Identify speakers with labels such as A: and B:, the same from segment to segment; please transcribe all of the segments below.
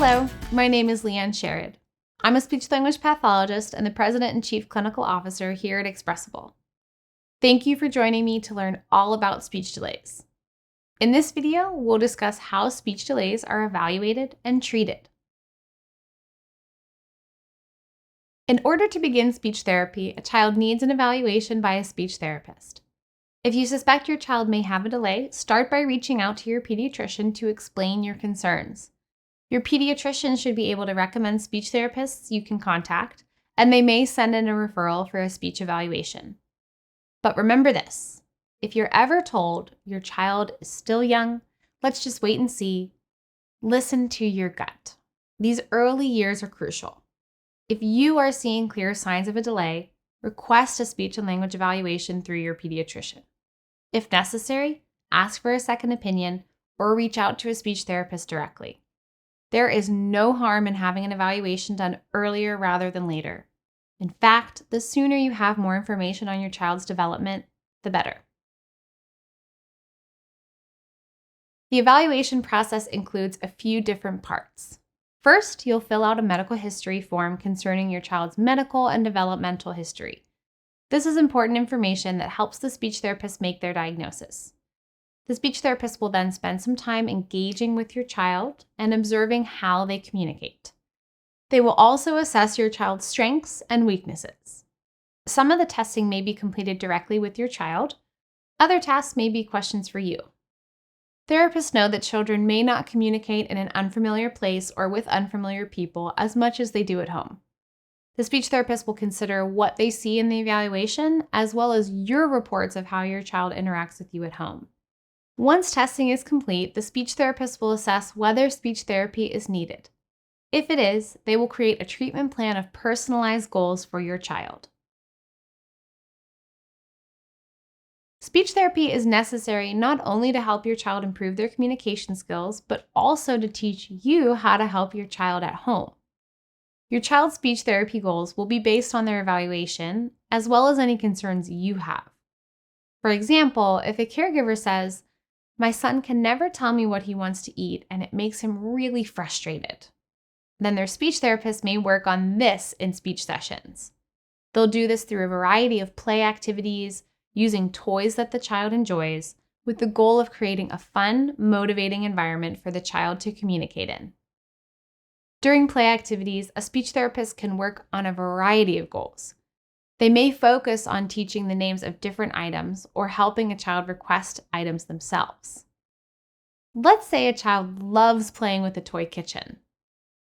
A: Hello, my name is Leanne Sherrod. I'm a speech-language pathologist and the President and Chief Clinical Officer here at Expressible. Thank you for joining me to learn all about speech delays. In this video, we'll discuss how speech delays are evaluated and treated. In order to begin speech therapy, a child needs an evaluation by a speech therapist. If you suspect your child may have a delay, start by reaching out to your pediatrician to explain your concerns. Your pediatrician should be able to recommend speech therapists you can contact, and they may send in a referral for a speech evaluation. But remember this, if you're ever told your child is still young, let's just wait and see, listen to your gut. These early years are crucial. If you are seeing clear signs of a delay, request a speech and language evaluation through your pediatrician. If necessary, ask for a second opinion or reach out to a speech therapist directly. There is no harm in having an evaluation done earlier rather than later. In fact, the sooner you have more information on your child's development, the better. The evaluation process includes a few different parts. First, you'll fill out a medical history form concerning your child's medical and developmental history. This is important information that helps the speech therapist make their diagnosis. The speech therapist will then spend some time engaging with your child and observing how they communicate. They will also assess your child's strengths and weaknesses. Some of the testing may be completed directly with your child. Other tasks may be questions for you. Therapists know that children may not communicate in an unfamiliar place or with unfamiliar people as much as they do at home. The speech therapist will consider what they see in the evaluation, as well as your reports of how your child interacts with you at home. Once testing is complete, the speech therapist will assess whether speech therapy is needed. If it is, they will create a treatment plan of personalized goals for your child. Speech therapy is necessary not only to help your child improve their communication skills, but also to teach you how to help your child at home. Your child's speech therapy goals will be based on their evaluation, as well as any concerns you have. For example, if a caregiver says, "My son can never tell me what he wants to eat, and it makes him really frustrated," then their speech therapist may work on this in speech sessions. They'll do this through a variety of play activities, using toys that the child enjoys, with the goal of creating a fun, motivating environment for the child to communicate in. During play activities, a speech therapist can work on a variety of goals. They may focus on teaching the names of different items or helping a child request items themselves. Let's say a child loves playing with a toy kitchen.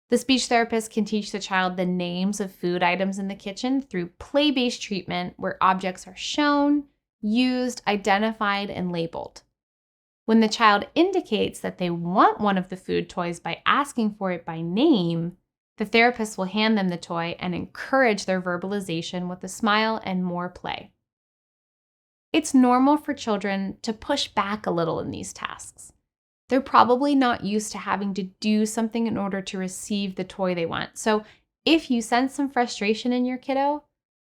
A: The speech therapist can teach the child the names of food items in the kitchen through play-based treatment where objects are shown, used, identified, and labeled. When the child indicates that they want one of the food toys by asking for it by name, the therapist will hand them the toy and encourage their verbalization with a smile and more play. It's normal for children to push back a little in these tasks. They're probably not used to having to do something in order to receive the toy they want. So if you sense some frustration in your kiddo,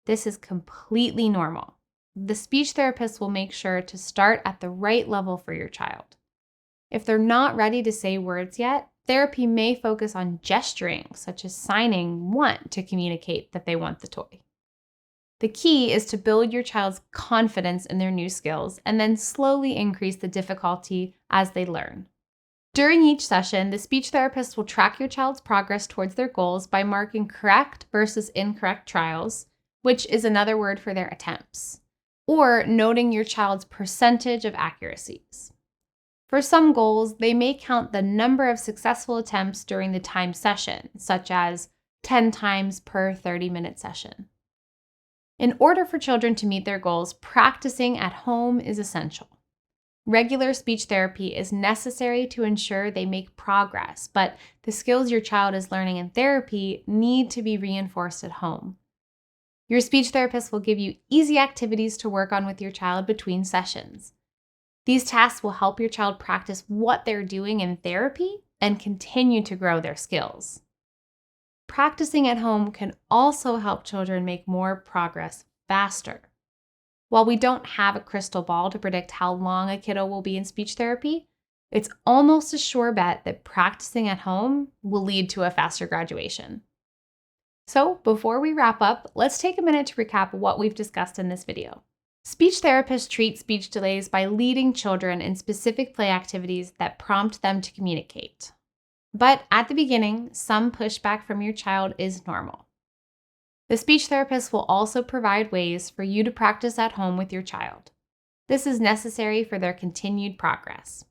A: this is completely normal. The speech therapist will make sure to start at the right level for your child. If they're not ready to say words yet, therapy may focus on gesturing, such as signing "want" to communicate that they want the toy. The key is to build your child's confidence in their new skills and then slowly increase the difficulty as they learn. During each session, the speech therapist will track your child's progress towards their goals by marking correct versus incorrect trials, which is another word for their attempts, or noting your child's percentage of accuracies. For some goals, they may count the number of successful attempts during the timed session, such as 10 times per 30-minute session. In order for children to meet their goals, practicing at home is essential. Regular speech therapy is necessary to ensure they make progress, but the skills your child is learning in therapy need to be reinforced at home. Your speech therapist will give you easy activities to work on with your child between sessions. These tasks will help your child practice what they're doing in therapy and continue to grow their skills. Practicing at home can also help children make more progress faster. While we don't have a crystal ball to predict how long a kiddo will be in speech therapy, It's almost a sure bet that practicing at home will lead to a faster graduation. So before we wrap up, let's take a minute to recap what we've discussed in this video. Speech therapists treat speech delays by leading children in specific play activities that prompt them to communicate. But at the beginning, some pushback from your child is normal. The speech therapist will also provide ways for you to practice at home with your child. This is necessary for their continued progress.